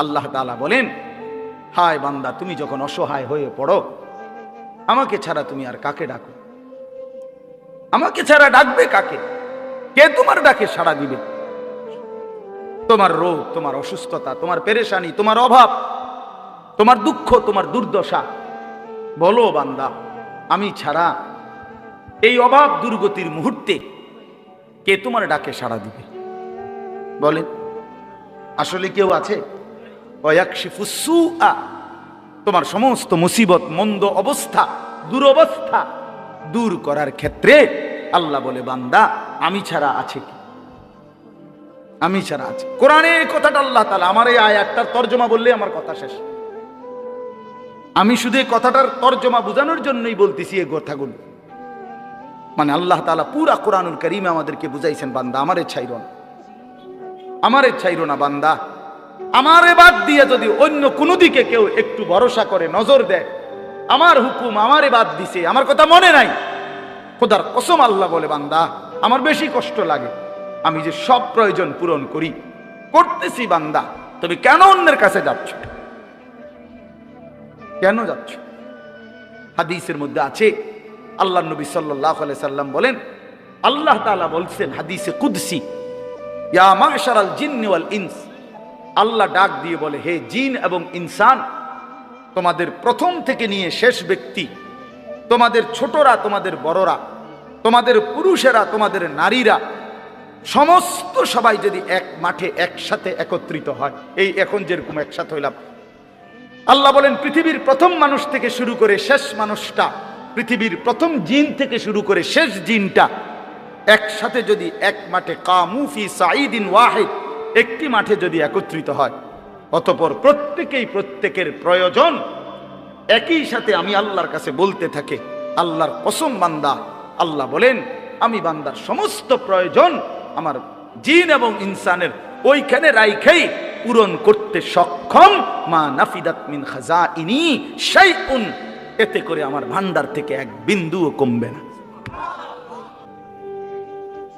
আল্লাহ তাআলা বলেন, হায় বান্দা, তুমি যখন অসহায় হয়ে পড়ো, আমাকে ছাড়া তুমি আর কাকে ডাকো? আমাকে ছাড়া ডাকবে কাকে? কে তোমার ডাকে সাড়া দিবে? তোমার রোগ, তোমার অসুস্থতা, তোমার পেরেশানি, তোমার অভাব, তোমার দুঃখ, তোমার দুর্দশা, বলো বান্দা, আমি ছাড়া এই অভাব দুর্গতির মুহূর্তে কে তোমার ডাকে সাড়া দিবে? বলে, আসলে কেউ আছে? ওয়াকশিফুস সুআ, তোমার সমস্ত মুসিবত, মন্দ অবস্থা, দুরবস্থা দূর করার ক্ষেত্রে আল্লাহ বলে, বান্দা আমি ছাড়া আছে কি? আমি ছাড়া আছে। কোরআনে এই কথাটা আল্লাহ তাআলা, আমার এই আয়াতটার তরজমা বললে আমার কথা শেষ। আমি শুধু এই কথাটার তরজমা বোঝানোর জন্যই বলতেছি এই কথাগুলো। মানে আল্লাহ তাআলা পুরা কোরআনুল কারীমে আমাদেরকে বুঝাইছেন, বান্দা আমারে ছাইরো না, আমারে ছাইরো না বান্দা। আমারে বাদ দিয়ে যদি অন্য কোনো দিকে কেউ একটু ভরসা করে, নজর দেয়, আমার হুকুম আমারে বাদ দিছে, আমার কথা মনে নাই, খোদার কসম আল্লাহ বলে, বান্দা আমার বেশি কষ্ট লাগে। আমি যে সব প্রয়োজন পূরণ করি, করতেছি, বান্দা তুমি কেন অন্যের কাছে যাচ্ছ? কেন যাচ্ছ? হাদিসের মধ্যে আছে, আল্লাহ নবী সাল্লাল্লাহু আলাইহি সাল্লাম বলেন, আল্লাহ তাআলা বলছেন হাদিসে কুদসি, ইয়া মাশারাল জিন্নি ওয়াল ইনস, আল্লাহ ডাক দিয়ে বলে, হে জিন এবং ইনসান, তোমাদের প্রথম থেকে নিয়ে শেষ ব্যক্তি, তোমাদের ছোটরা, তোমাদের বড়রা, তোমাদের পুরুষেরা, তোমাদের নারীরা, সমস্ত সবাই যদি এক মাঠে একসাথে একত্রিত হয়, এই এখন যেরকম একসাথে হইলাম, আল্লাহ বলেন পৃথিবীর প্রথম মানুষ থেকে শুরু করে শেষ মানুষটা, পৃথিবীর প্রথম জিন থেকে শুরু করে শেষ জিনটা একসাথে যদি এক মাঠে কামু ফি সাঈদিন ওয়াহিদ, একটি মাঠে যদি একত্রিত হয়, অতঃপর প্রত্যেকেই প্রত্যেকের প্রয়োজন একই সাথে আমি আল্লাহর কাছে বলতে থাকে, আল্লাহর কসম বান্দা, আল্লাহ বলেন আমি বান্দার সমস্ত প্রয়োজন আমার জিন এবং ইনসানের ওইখানে রাইখাই পূরণ করতে সক্ষম। মা নাফিদাত মিন খাজাইনি শাইউন, এতে করে আমার ভান্ডার থেকে এক বিন্দুও কমবে না।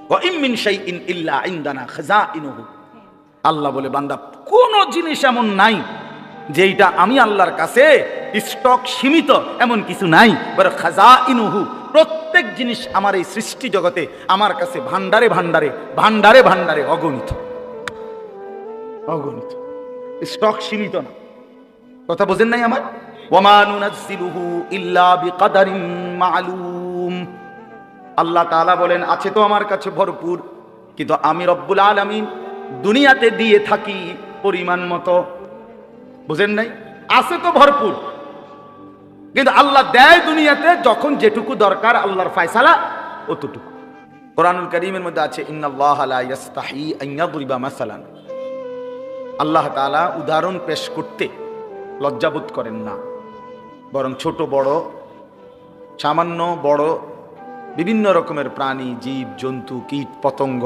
ওয়া ইম মিন শাইইন ইল্লা ইনদানা খাজাইনুহু, আল্লাহ বলে বান্দা কোন জিনিস এমন নাই যেটা আমি আল্লাহর কাছে স্টক সীমিত, এমন কিছু নাই। বলে খাজাইনুহু, প্রত্যেক জিনিস আমার এই সৃষ্টি জগতে আমার কাছে ভান্ডারে ভান্ডারে ভান্ডারে ভান্ডারে অগণিত, অগণিত, স্টক সীমিত না। কথা বোঝেন নাই আমার? ওয়ামা নুনাজ্জিলুহু ইল্লা বিকাদারিন মা'লুম, আল্লাহ তাআলা বলেন আছে তো আমার কাছে ভরপুর, কিন্তু আমি রব্বুল আলামিন দুনিয়াতে দিয়ে থাকি পরিমাণ মতো। বুঝেন নাই? আছে তো ভরপুর, কিন্তু আল্লাহ দেয় দুনিয়াতে যখন যেটুকু দরকার, আল্লাহর ফয়সালা অতটুকু। কোরআনুল কারীমের মধ্যে আছে, ইন্নাল্লাহা লা ইস্তাহি আন ইয়াদরিবা মাসালান, আল্লাহ তাআলা উদাহরণ পেশ করতে লজ্জাবোধ করেন না, বরং ছোট বড়, সামান্য বড় বিভিন্ন রকমের প্রাণী, জীব জন্তু, কীট পতঙ্গ,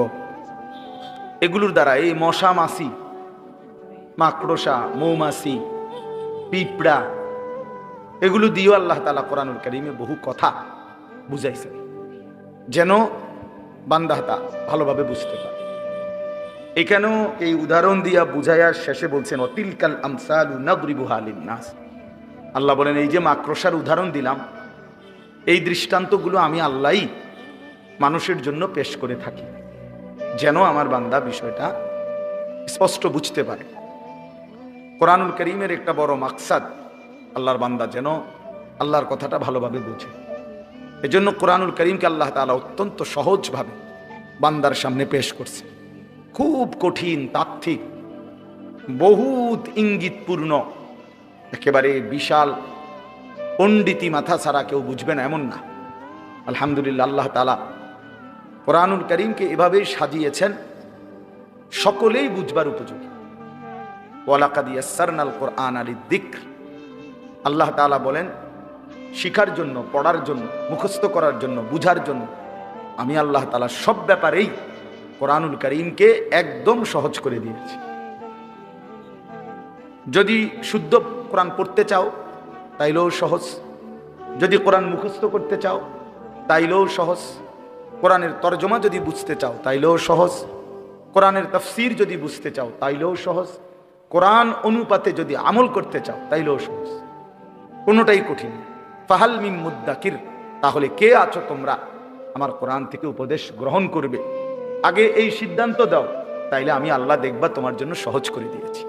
এগুলোর দ্বারা, এই মশা মাছি, মাকড়সা, মৌমাছি, পিঁপড়া, এগুলো দিয়েও আল্লাহ তাআলা কোরআনুল কারীমে বহু কথা বুঝাইছেন, যেন বান্দাটা ভালোভাবে বুঝতে পারে। এখানেও এই উদাহরণ দিয়া বুঝাইয়ার শেষে বলছেন, অতিলকাল আমসালু নাদরিবুহা লিন্নাস, আল্লাহ বলেন এই যে মাকড়সার উদাহরণ দিলাম, এই দৃষ্টান্তগুলো আমি আল্লাহই মানুষের জন্য পেশ করে থাকি, যেন আমার বান্দা বিষয়টা স্পষ্ট বুঝতে পারে। কোরআনুল কারীমের একটা বড় মাকসাদ, আল্লাহর বান্দা যেন আল্লাহর কথাটা ভালোভাবে বুঝে। এজন্য কোরআনুল কারীমকে আল্লাহ তাআলা অত্যন্ত সহজভাবে বান্দার সামনে পেশ করছে। খুব কঠিন, তাত্ত্বিক, বহুত ইঙ্গিতপূর্ণ, একেবারে বিশাল পণ্ডিতি মাথা ছাড়া কেউ বুঝবে না এমন না। আলহামদুলিল্লাহ, আল্লাহ তাআলা কোরআনুল কারীমকে এভাবেই সাজিয়েছেন সকলেই বুঝবার উপযোগী। ওয়ালাকাদ ইয়াসসারনাল কুরআনা লিযিকর, আল্লাহ তাআলা বলেন শিখার জন্য, পড়ার জন্য, মুখস্থ করার জন্য, বুঝার জন্য আমি আল্লাহ তাআলা সব ব্যাপারেই কোরআনুল কারীমকে একদম সহজ করে দিয়েছি। যদি শুদ্ধ কোরআন পড়তে চাও তাইলেও সহজ, যদি কোরআন মুখস্থ করতে চাও তাইলেও সহজ, কোরআনের তরজমা যদি বুঝতে চাও তাইলেও সহজ, কোরআনের তাফসীর যদি বুঝতে চাও তাইলেও সহজ, কোরআন অনুপাতে যদি আমল করতে চাও তাইলেও সহজ, কোনোটাই কঠিন। ফাহাল মিন মুদ্দাকির, তাহলে কে আছো তোমরা আমার কোরআন থেকে উপদেশ গ্রহণ করবে? আগে এই সিদ্ধান্ত দাও, তাইলে আমি আল্লাহ দেখবা তোমার জন্য সহজ করে দিয়েছি।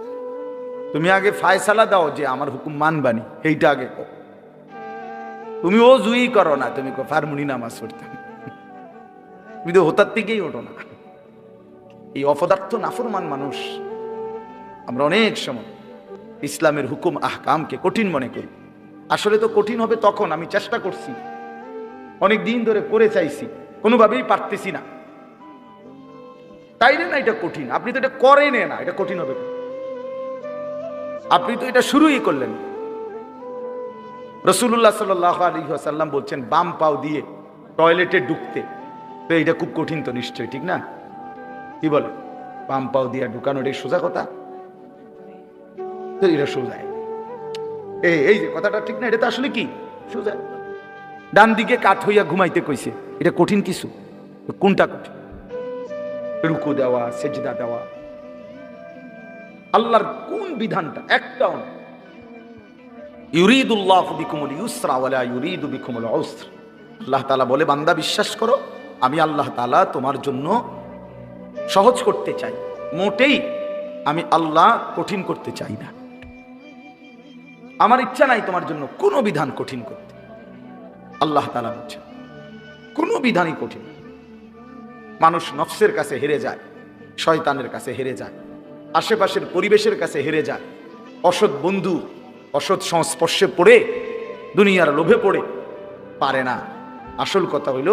তুমি আগে ফায়সালা দাও যে আমার হুকুম মানবানি, এইটা আগে কো। তুমি ও জুই করো না, তুমি ফারমুনি নামাজ পড়তে, তুমি তো হোতার থেকেই ওঠো না। এই অপদার্থ নাফরমান মানুষ আমরা অনেক সময় ইসলামের হুকুম আহকামকে কঠিন মনে করি। আসলে তো কঠিন হবে তখন, আমি চেষ্টা করছি অনেক দিন ধরে করে চাইছি, কোনোভাবেই পারতেছি না, তাইলে না এটা কঠিন। আপনি তো এটা করেন না, এটা কঠিন হবে। আপনি তো এটা শুরুই করলেন। রাসূলুল্লাহ সাল্লাল্লাহু আলাইহি ওয়াসাল্লাম বলছেন বাম পাও দিয়ে টয়লেটে ঢুকতে, তো এটা খুব কঠিন তো নিশ্চয়ই, ঠিক না? কি বলে, বাম পাও দিয়ে ঢুকানো এটা সোজা কথা? তো এটা সোজা, এই যে কথাটা ঠিক না, এটা তো আসলে কি সোজা। ডান দিকে কাঠ হইয়া ঘুমাইতে কইছে, এটা কঠিন কিছু? কোনটা কঠিন? রুকু দেওয়া, সেজদা দেওয়া, আল্লাহর কোন বিধানটা একটাও না। ইউরিদুল্লাহু বিকুমুল ইউসরা ওয়ালা ইউরিদু বিকুমুল উসর। আল্লাহ তাআলা বলে, বান্দা বিশ্বাস করো, আমি আল্লাহ তাআলা তোমার জন্য সহজ করতে চাই, মোটেই আমি আল্লাহ কঠিন করতে চাই না। আমার ইচ্ছা নাই তোমার জন্য কোনো বিধান কঠিন করতে। আল্লাহ তাআলা বলছেন কোনো বিধানই কঠিন। মানুষ নফসের কাছে হেরে যায়, শয়তানের কাছে হেরে যায়, আশেপাশের পরিবেশের কাছে হেরে যায়, অসৎ বন্ধু অসৎ সংস্পর্শে পড়ে দুনিয়ার লোভে পড়ে পারে না। আসল কথা হইল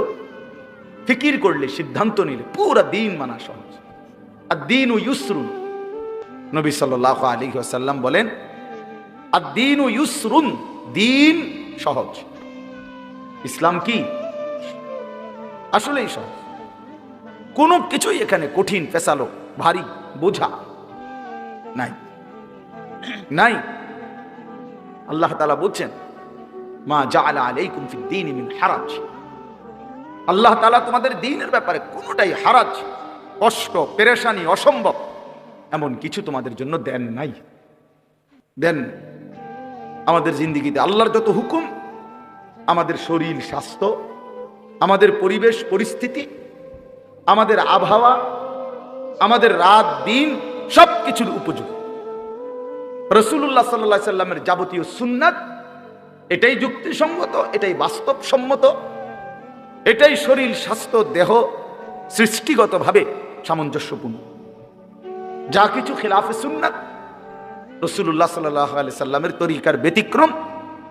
ফিকির করলে, সিদ্ধান্ত নিলে পুরা দিন মানা সহজ। আর দিন ও ইউসরুন, নবী সাল্লাল্লাহু আলাইহি ওয়াসাল্লাম বলেন আর-দীন ইউসরুন, দিন সহজ। ইসলাম কি আসলেই সহজ, কোনো কিছুই এখানে কঠিন পেশালো ভারী বোঝা নাই নাই। আল্লাহ তাআলা বলছেন মা জাআলা আলাইকুম ফিদ-দীন মিন হারাজ। আল্লাহ তাআলা তোমাদের দ্বীনের ব্যাপারে কোনোটাই হারাজ, কষ্ট, পেরেশানি, অসম্ভব এমন কিছু তোমাদের জন্য দেন নাই, দেন। আমাদের জিন্দেগিতে আল্লাহর যত হুকুম, আমাদের শরীর স্বাস্থ্য, আমাদের পরিবেশ পরিস্থিতি, আমাদের আবহাওয়া, আমাদের রাত দিন সবকিছুর উপযোগী। রাসূলুল্লাহ সাল্লাল্লাহু আলাইহি সাল্লামের যাবতীয় সুন্নাত এটাই যুক্তিসঙ্গত, এটাই বাস্তবসম্মত, এটাই শরীর স্বাস্থ্য দেহ সৃষ্টিগতভাবে সামঞ্জস্যপূর্ণ। যা কিছু খেলাফে সুন্নাত, রাসূলুল্লাহ সাল্লাল্লাহু আলাইহি সাল্লামের তরিকার ব্যতিক্রম,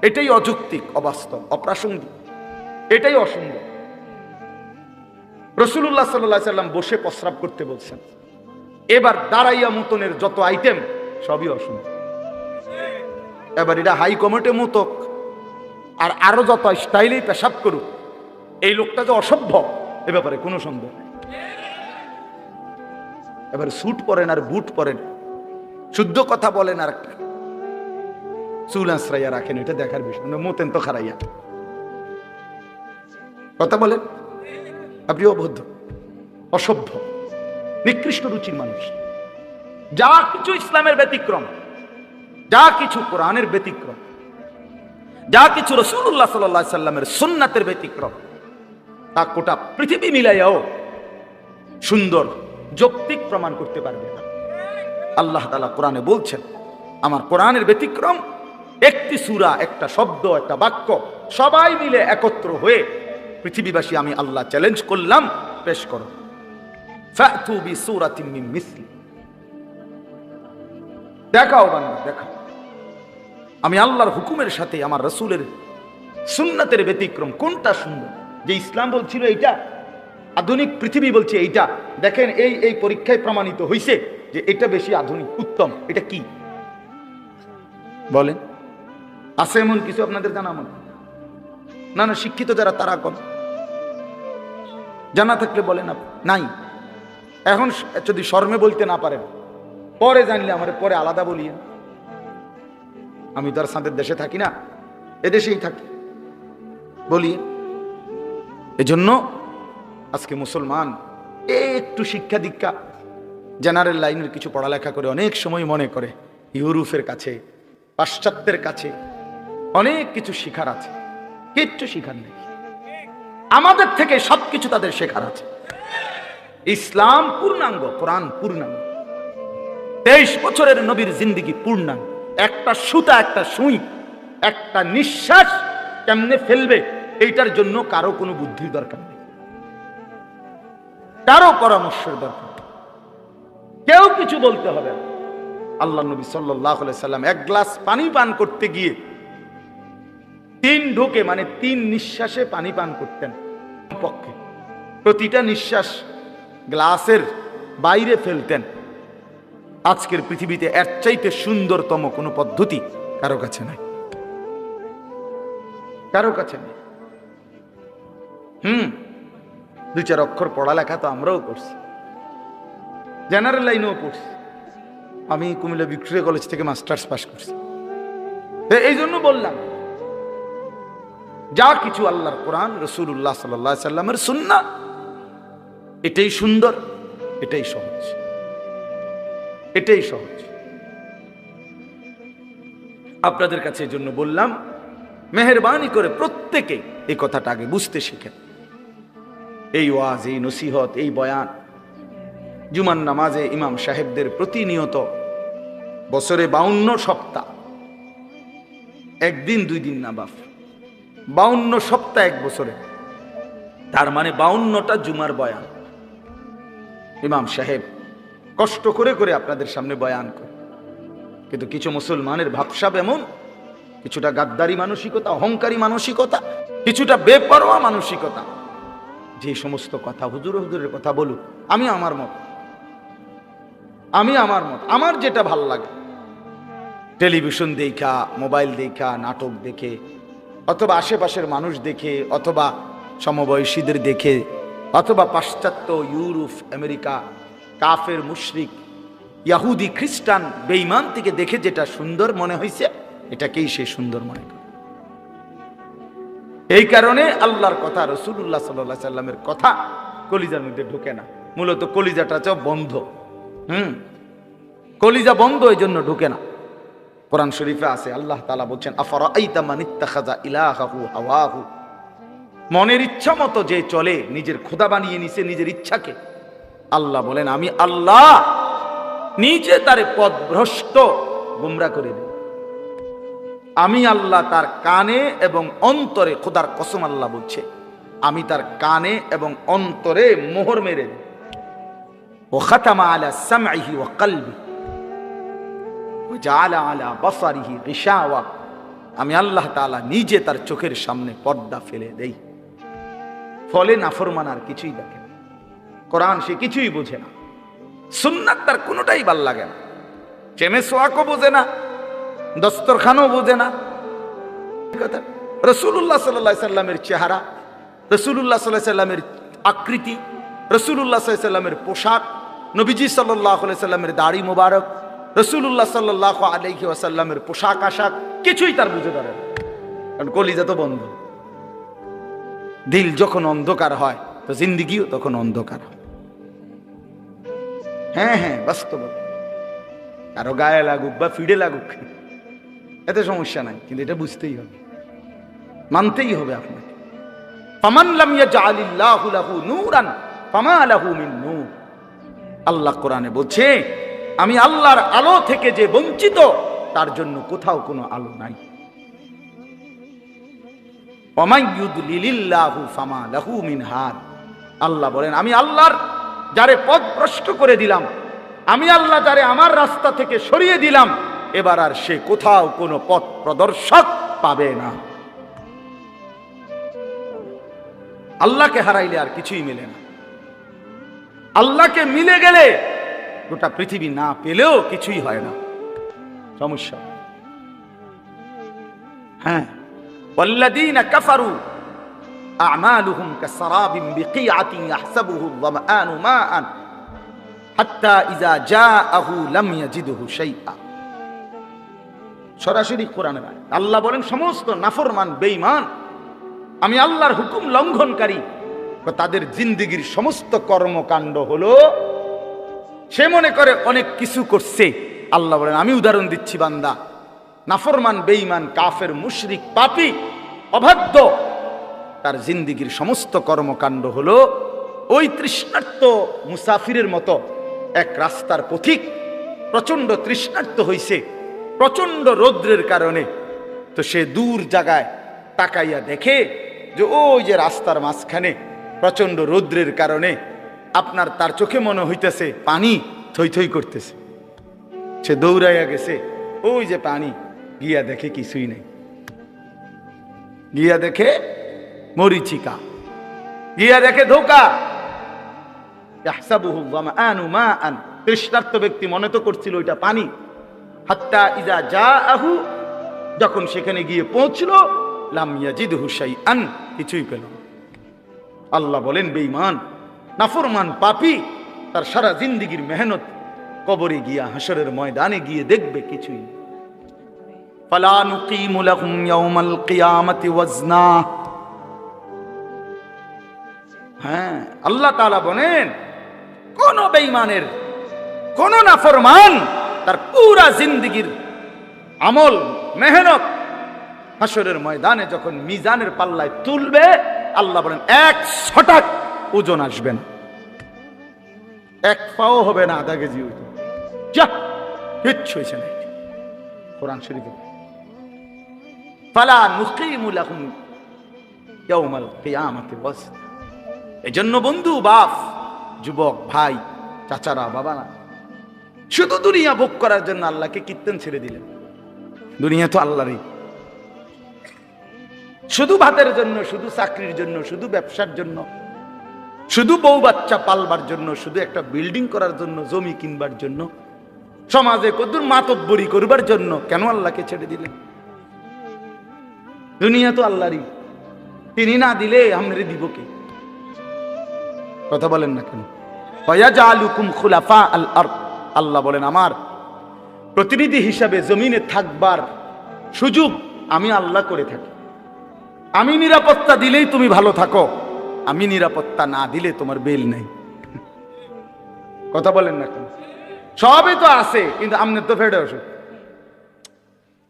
এটাই অযৌক্তিক, অবাস্তব, অপ্রাসঙ্গিক, এটাই অসুন্দর। রাসূলুল্লাহ সাল্লাল্লাহু আলাইহি সাল্লাম বসে প্রস্রাব করতে বলছেন, এবার দাঁড়াইয়া মুতনের যত আইটেম সবই অসুন্দর। এবার এটা হাই কমিটি মুতক আর আরো যত স্টাইলেই পেশাব করুক, এই লোকটা যে অসভ্য এ ব্যাপারে কোনো সন্দেহ নেই। এবার স্যুট পরেন আর বুট পরেন, শুদ্ধ কথা বলেন আর চুল আশ্রাইয়া রাখেন, এটা দেখার বিষয় না। মোতেন তো খারাইয়া কথা বলেন, আপনি অবদ্ধ, অসভ্য, নিকৃষ্ট রুচির মানুষ। যা কিছু ইসলামের ব্যতিক্রম, যা কিছু কোরআনের ব্যতিক্রম, যা কিছু রাসূলুল্লাহ সাল্লাল্লাহু আলাইহি সাল্লামের সুন্নাতের ব্যতিক্রম, তা গোটা পৃথিবী মিলাইয়াও সুন্দর যৌক্তিক প্রমাণ করতে পারবে না। আল্লাহ তাআলা কোরআনে বলছেন আমার কোরআনের ব্যতিক্রম, একটি সূরা, একটা শব্দ, একটা বাক্য সবাই মিলে একত্র হয়ে পৃথিবীবাসী আমি আল্লাহ চ্যালেঞ্জ করলাম, পেশ করো, ফাতু বিসূরাতিন মিন মিসলি, দেখাও বান্দা দেখাও আমি আল্লাহর হুকুমের সাথে আমার রাসূলের সুন্নাতের ব্যতিক্রম কোনটা সুন্দর। যে ইসলাম বলছিল এইটা, আধুনিক পৃথিবী বলছে এইটা, দেখেন এই এই পরীক্ষায় প্রমাণিত হয়েছে যে এটা বেশি আধুনিক, উত্তম। এটা কি বলেন? আছে এমন কিছু আপনাদের জানা? মনে না, না শিক্ষিত যারা তারা কম, জানা থাকলে বলেন। নাই, এখন যদি শর্মে বলতে না পারেন, পরে জানলে আমার পরে আলাদা বলিয়েন। আমি তো আর সাঁতের দেশে থাকি না, এদেশেই থাকি, বলিয়ে। এজন্য আজকে মুসলমান একটু শিক্ষা দীক্ষা জেনারেল লাইনের কিছু পড়ালেখা করে অনেক সময় মনে করে ইউরোপের কাছে, পাশ্চাত্যের কাছে অনেক কিছু শিখার আছে, কিচ্ছু শিখার নেই। আমাদের থেকে সবকিছু তাদের শেখার আছে। ইসলাম পূর্ণাঙ্গ, কোরআন পূর্ণাঙ্গ, 23 বছরের নবীর জিন্দেগি পূর্ণাঙ্গ। একটা সুতা, একটা সুই, একটা নিঃশ্বাস কেমনে ফেলবে এইটার জন্য কারো কোনো বুদ্ধির দরকার নেই, কারো পরামর্শের দরকার নেই, কেউ কিছু বলতে হবে না। আল্লাহ নবী সাল্লাল্লাহু আলাইহি সাল্লাম এক গ্লাস পানি পান করতে গিয়ে 3 ঢোকে মানে 3 নিঃশ্বাসে পানি পান করতেন পক্ষে। প্রতিটা নিঃশ্বাস গ্লাসের বাইরে ফেলতেন। আজকের পৃথিবীতে এর চাইতে সুন্দরতম কোনো পদ্ধতি কারো কাছে নাই, কারো কাছে নেই। 2-4 অক্ষর পড়ালেখা তো আমরাও করছি, জেনারেল লাইনেও পড়ছি। আমি কুমিল্লা ভিক্টোরিয়া কলেজ থেকে মাস্টার্স পাস করছি। এই জন্য বললাম, যা কিছু আল্লাহর কোরআন, রাসূলুল্লাহ সাল্লাল্লাহু আলাইহি সাল্লামের সুন্নাহ, এটাই সুন্দর, এটাই সহজ, এটাই সহজ। আপনাদের কাছে এই জন্য বললাম, মেহেরবানি করে প্রত্যেকে এই কথাটা আগে বুঝতে শিখেন। এই ওয়াজ, এই নসিহত, এই বয়ান, জুমার নামাজে ইমাম সাহেবদের প্রতিনিয়ত বছরে 52 সপ্তাহ, একদিন 2 দিন না বাপ, 52 সপ্তাহ এক বছরে, তার মানে 52টা জুমার বয়ান ইমাম সাহেব কষ্ট করে করে আপনাদের সামনে বয়ান করে। কিন্তু কিছু মুসলমানের ভাবসাব এমন, কিছুটা গাদ্দারি মানসিকতা, অহংকারী মানসিকতা, কিছুটা বেপরোয়া মানসিকতা, যে সমস্ত কথা হুজুরের কথা বলুক, আমি আমার মত, আমার যেটা ভাল লাগে, টেলিভিশন দেখা, মোবাইল দেখা, নাটক দেখে, অথবা আশেপাশের মানুষ দেখে, অথবা সমবয়সীদের দেখে, অথবা পাশ্চাত্য, ইউরোপ, আমেরিকা, কাফের, মুশরিক, ইহুদি, খ্রিস্টান, বেঈমান থেকে দেখে যেটা সুন্দর মনে হয়েছে, এটাকেই সে সুন্দর মনে করে। এই কারণে আল্লাহর কথা, রাসূলুল্লাহ সাল্লাল্লাহু আলাইহি সাল্লামের কথা কলিজার মধ্যে ঢোকে না। মূলত কলিজাটা বন্ধ, কলিজা বন্ধ, এই জন্য ঢোকে না। কোরআন শরীফে আছে, আল্লাহ তাআলা বলছেন, আফারাআইতা মান ইত্তাখাযা ইলাহাহু হাওয়াহু, মনের ইচ্ছা মতো যে চলে, নিজের খোদা বানিয়ে নিছে নিজের ইচ্ছাকে। আল্লাহ বলেন, আমি আল্লাহ নিজে তার পথভ্রষ্ট গুমরা করে দেই। আমি আল্লাহ তার কানে এবং অন্তরে, খোদার কসম আল্লাহ বলছে, আমি তার কানে এবং অন্তরে মোহর মেরে দিই। ওয়া খাতামা আলা সামঈহি ওয়া কলবি ওয়া জাআলা আলা বাসারিহি গিশাওয়া, আমি আল্লাহ তাআলা নিজে তার চোখের সামনে পর্দা ফেলে দেই। ফলে নাফরমান আর কিছুই দেখে না, কোরআন সে কিছুই বোঝে না, সুন্নাত তার কোনোটাই ভাল লাগে না, চেমে সোয়াকও বোঝে না, দস্তরখানও বোঝে না। রাসূলুল্লাহ সাল্লাল্লাহু আলাইহি সাল্লামের চেহারা, রাসূলুল্লাহ সাল্লাল্লাহু আলাইহি সাল্লামের আকৃতি, রাসূলুল্লাহ সাল্লাল্লাহু আলাইহি সাল্লামের পোশাক, নবীজি সাল্লাল্লাহু আলাইহি সাল্লামের দাড়ি মোবারক, রাসূলুল্লাহ সাল্লাল্লাহু আলাইহি ওয়াসাল্লামের পোশাক আশাক কিছুই তার বুঝে ধরে না, কারণ কলিজা তো বন্ধ। দিল যখন অন্ধকার হয় তো জিন্দেগিও তখন অন্ধকার হয়। হ্যাঁ, বাস্তব, কারো গায়ে লাগুক বা ফিডে লাগুক, এতে সমস্যা নাই, কিন্তু এটা বুঝতেই হবে, মানতেই হবে আপনাকে। ফামান লাম ইয়াজআলিল্লাহু লাহু নূরান ফামা লাহু মিন নূর, আল্লাহ কোরআনে বলছে, আমি আল্লাহর আলো থেকে যে বঞ্চিত, তার জন্য কোথাও কোনো আলো নাই। ওয়া মান ইউদ্লিলিল্লাহু ফামা লাহু মিন হাদ, আল্লাহ বলেন, আমি আল্লাহর যারে পথ ভ্রষ্ট করে দিলাম, আমি আল্লাহ যারে আমার রাস্তা থেকে সরিয়ে দিলাম, এবার আর সে কোথাও কোনো পথ প্রদর্শক পাবে না। আল্লাহকে হারাইলে আর কিছুই মেলে না। আল্লাহকে মিলে গেলে গোটা পৃথিবী না পেলেও কিছুই হয় না, সমস্যা। হ্যাঁ, ওয়াল্লাযীনা কাফারু আ'মালুহুম কাসরাবিন বিকিআতিন ইয়াহসাবুহু আয-যামআনু মাআন হাত্তা ইযা জাআহু লাম ইয়াজিদহু শাইআ। সরাসরি কোরআনের আয়াত। আল্লাহ বলেন, সমস্ত নাফরমান, বেঈমান, আমি আল্লাহর হুকুম লঙ্ঘনকারী, তাদের জিন্দেগির সমস্ত কর্মকাণ্ড হলো, সে মনে করে অনেক কিছু করছে, আল্লাহ বলেন আমি উদাহরণ দিচ্ছি বান্দা, নাফরমান, বেঈমান, কাফের, মুশরিক, পাপী, অবাধ্য, তার জিন্দিগির সমস্ত কর্মকাণ্ড হলো ওই তৃষ্ণার্ত মুসাফিরের মতো। এক রাস্তার পথিক প্রচন্ড তৃষ্ণার্ত হইছে প্রচন্ড রৌদ্রের কারণে, তো সে দূর জায়গায় তাকাইয়া দেখে যে ওই যে রাস্তার মাঝখানে প্রচন্ড রৌদ্রের কারণে আপনার তার চোখে মনে হইতেছে পানি থই থই করতেছে। সে দৌড়াইয়া গেছে, ওই যে পানি, গিয়া দেখে কিছুই নেই, গিয়া দেখে মরিচিকা, গিয়া দেখে ধোকা। তৃষ্ণার্ত ব্যক্তি মনে তো করছিল ওইটা পানি। হাত্তা ইজা জাআহু, যখন সেখানে গিয়ে পৌঁছলো, লাম ইয়াজিদহু শাইআন, কিছুই পেল না। আল্লাহ বলেন বেঈমান, নাফরমান, পাপী, তার সারা জিন্দেগীর মেহনত কবরে গিয়া, হাসরের ময়দানে গিয়ে দেখবে কিছুই। ফালা নুকিমু লাহুম ইয়াউমাল কিয়ামাতি ওয়াজনা। হ্যাঁ, আল্লাহ তাআলা বলেন কোন বেঈমানের, কোন নাফরমান তার পুরা জিন্দেগীর আমল, মেহনত হাসরের ময়দানে যখন মিজানের পাল্লায় তুলবে, আল্লাহ বলেন 100 ওজন আসবে না, 1 পাও হবে না, আধা কেজি ওজন। যা কিচ্ছু হয়েছে না। কোরআন শরীফে ফালা নুকিমু লাহুম ইয়াউমাল কিয়ামাতি ওয়াজনা। এজন্য বন্ধু, বাপ, যুবক, ভাই, চাচারা, বাবারা, শুধু দুনিয়া ভোগ করার জন্য আল্লাহকে কীর্তন ছেড়ে দিলেন। দুনিয়া তো আল্লাহরই। শুধু ভাতের জন্য, শুধু চাকরির জন্য, শুধু ব্যবসার জন্য, শুধু বউ বাচ্চা পালবার জন্য, শুধু একটা বিল্ডিং করার জন্য, জমি কিনবার জন্য, সমাজে কদ্দুর মাতব্বরি করবার জন্য কেন আল্লাহকে ছেড়ে দিলেন? দুনিয়া তো আল্লাহরই, তিনি না দিলে আমরা দিব কে? কথা বলেন না কেন? ফায়াজআলুকুম খুলাফা আল আরদ। আল্লাহ বলেন আমার প্রতিনিধি হিসাবে জমিনে থাকবার সুযোগ আমি আল্লাহ করে থাকি। আমি নিরাপত্তা দিলেই তুমি ভালো থাকো, আমি নিরাপত্তা না দিলে তোমার বেল নেই। কথা বলেন না কেন? সবই তো আছে, কিন্তু আমনের তো ফেডে অসুখ।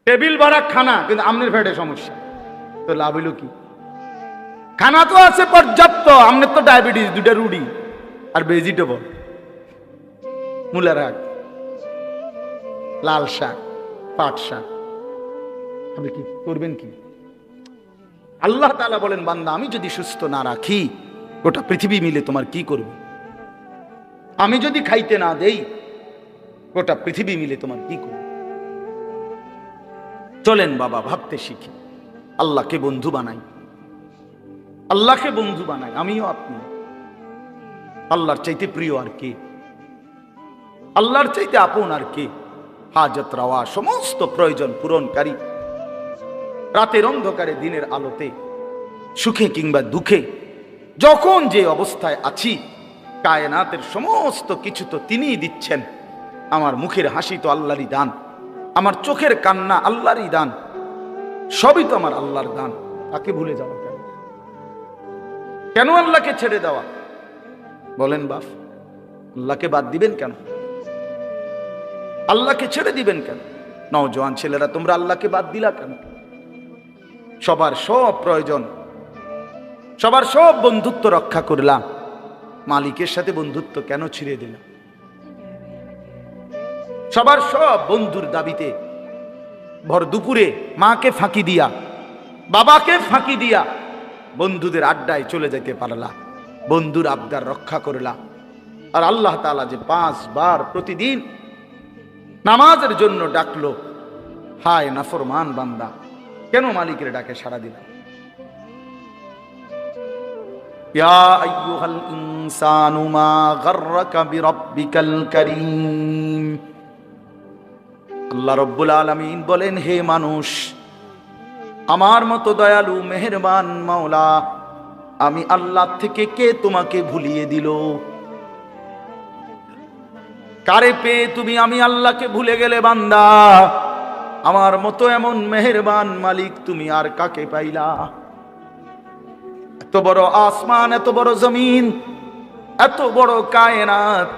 টেবিল ভরা খানা, কিন্তু আমনের ফেডে সমস্যা, তো লাভ হইল কি? খানা তো আছে পর্যাপ্ত, আমনের তো ডায়াবেটিস, 2টা রুটি আর ভেজিটেবল, মূলা শাক, লাল শাক, পাট শাক, আপনি কি করবেন কি? আল্লাহ তাআলা বলেন বান্দা আমি যদি সুস্থ না রাখি, গোটা পৃথিবী মিলে তোমার কি করবে? আমি যদি খাইতে না দেই, গোটা পৃথিবী মিলে তোমার কি করবে? চলেন বাবা, ভাবতে শিখি, আল্লাহকে বন্ধু বানাই, আল্লাহকে বন্ধু বানাই। আমিও আপনি। আল্লাহর চাইতে প্রিয় আর কে? আল্লাহর চাইতে আপন আর কে? হাজত রাওয়া, সমস্ত প্রয়োজন পূরণকারী, রাতের অন্ধকারে দিনের আলোতে, সুখে কিংবা দুঃখে, যখন যে অবস্থায় আছি, কায়নাতের সমস্ত কিছু তো তিনিই দিচ্ছেন। আমার মুখের হাসি তো আল্লাহরই দান, আমার চোখের কান্না আল্লাহরই দান, সবই তো আমার আল্লাহর দান। তাকে ভুলে যাওয়া কেন? কেন আল্লাহকে ছেড়ে দেওয়া? বলেন বাপ, আল্লাহকে বাদ দিবেন কেন? আল্লাহকে ছেড়ে দিবেন কেন? নওজোয়ান ছেলেরা, তোমরা আল্লাহকে বাদ দিলা কেন? সবার সব প্রয়োজন, সবার সব বন্ধুত্ব রক্ষা করলাম, মালিকের সাথে বন্ধুত্ব কেন ছিঁড়ে দিলাম? সবার সব বন্ধুর দাবিতে ভর দুপুরে মাকে ফাঁকি দিয়া, বাবাকে ফাঁকি দিয়া বন্ধুদের আড্ডায় চলে যেতে পারলা, বন্ধুর আবদার রক্ষা করলা। আর আল্লাহ তাআলা যে 5 বার প্রতিদিন নামাজের জন্য ডাকলো, হায় নাফরমান বান্দা, কেন মালিকের ডাকে সাড়া দিলা? ইয়া আইয়ুহাল ইনসানু মা গাররাকা বিরাব্বিকাল কারীম। আল্লাহ রাব্বুল আলামিন বলেন, হে মানুষ, আমার মতো দয়ালু মেহেরবান মাওলা আমি আল্লাহ থেকে কে তোমাকে ভুলিয়ে দিল? কারে পেয়ে তুমি আমি আল্লাহকে ভুলে গেলে বান্দা? আমার মতো এমন মেহেরবান মালিক তুমি আর কাকে পাইলা? এত বড় আসমান, এত বড় জমিন, এত বড় কায়নাত,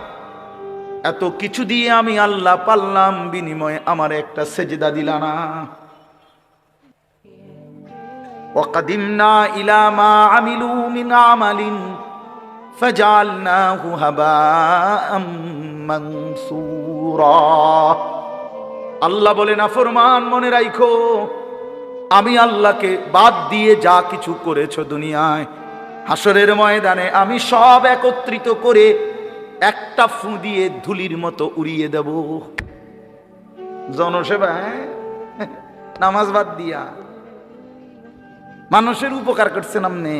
এত কিছু দিয়ে আমি আল্লাহ পাল্লাম, বিনিময়ে আমার একটা সেজদা দিলা না। وقدمنا إلى ما عملوا من عمل فجعلناه هباء منثورا। আল্লাহ বলে না ফরমান, মনে রাখো আমি আল্লাহকে বাদ দিয়ে যা কিছু করেছো দুনিয়ায়, হাসরের ময়দানে আমি সব একত্রিত করে একটা ফু দিয়ে ধুলির মতো উড়িয়ে দেব। জনসেবা, নামাজ বাদ দিয়া মানুষের উপকার করছেন, আপনি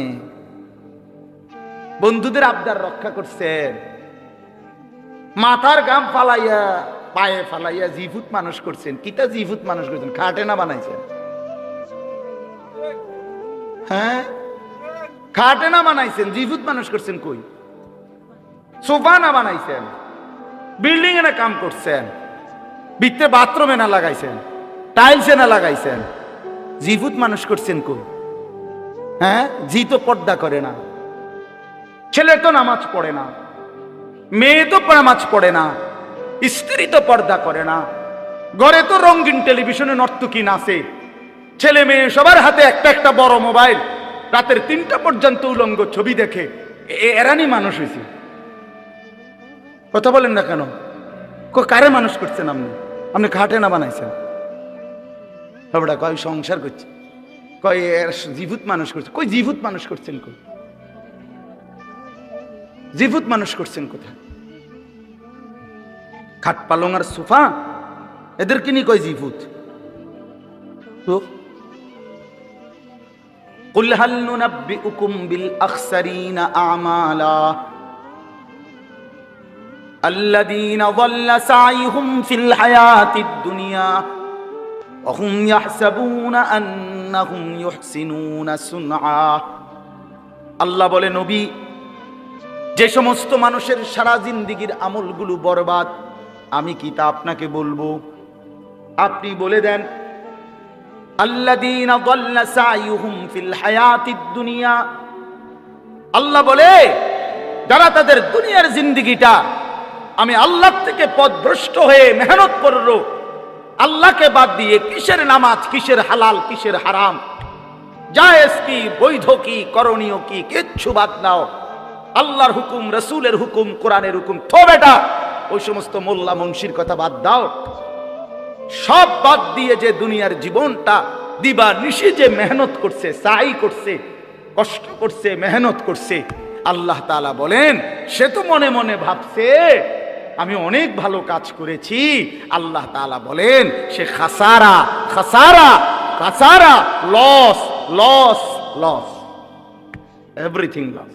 বন্ধুদের আবদার রক্ষা করছেন, মাথার গাম ফালাইয়া পায়ে ফালাইয়া জিভুত মানুষ করছেন। কিতা জিভুত মানুষ করছেন? খাটে না বানাইছেন? হ্যাঁ, খাটে না বানাইছেন, জিভুত মানুষ করছেন। কই সোফা না বানাইছেন, বিল্ডিং এ না কাম করছেন, ভিতরে বাথরুমে না লাগাইছেন, টাইলসে না লাগাইছেন, জিভুত মানুষ করছেন। কই? হ্যাঁ, জি তো পর্দা করে না, ছেলে তো নামাজ পড়ে না, মেয়ে তো নামাজ পড়ে না, স্ত্রী তো পর্দা করে না, ঘরে তো রঙিন টেলিভিশনে নর্তকী নাচে, ছেলে মেয়ে সবার হাতে একটা একটা বড় মোবাইল, রাতের 3টা পর্যন্ত উলঙ্গ ছবি দেখে। এরানি মানুষ হয়েছে? কথা বলেন না কেন? কারে মানুষ করছেন আপনি? আপনি খাটে না বানাইছেন? সবটা কয় সংসার করছে, কয় জীভূত মানুষ করছে। কই জীভূত মানুষ করছেন? কই জীভূত মানুষ করছেন? কোথায়? খাট পালং আর সোফা এদেরকে নিয়ে কয় জীভূত। তো কুল হাল নুনাব্বিউকুম বিল আখসারিনা আমালা الذين ضل سعيهم في الحياة الدنيا وهم يحسبون أنهم يحسنون صنعا। আল্লাহ বলে, নবী, যে সমস্ত মানুষের সারা জিন্দেগীর আমলগুলো বরবাদ, আমি কি তা আপনাকে বলবো? আপনি বলে দেন, আল্লাযীনা যাল্লা সাইয়ুহুম ফিল হায়াতিদ দুনিয়া। আল্লাহ বলে, যারা তাদের দুনিয়ার জিন্দেগিটা আমি আল্লাহ থেকে পথভ্রষ্ট হয়ে মেহনত করলো, আল্লাহকে বাদ দিয়ে কিসের নামাজ, কিসের হালাল, কিসের হারাম, জায়েজ কি, বৈধ কি, করণীয় কি, কিচ্ছু বাদ দাও, আল্লাহর হুকুম, রাসূলের হুকুম, কোরআনের হুকুম, তো বেটা ওই সমস্ত মোল্লা মুন্সির কথা বাদ দাও, সব বাদ দিয়ে যে দুনিয়ার জীবনটা দিবা নিশি যে মেহনত করছে, সাই করছে, কষ্ট করছে, মেহনত করছে, আল্লাহ তাআলা বলেন সে তো মনে মনে ভাবছে আমি অনেক ভালো কাজ করেছি। আল্লাহ তাআলা বলেন সে খাসারা, খাসারা, খাসারা, loss, loss, loss, everything loss.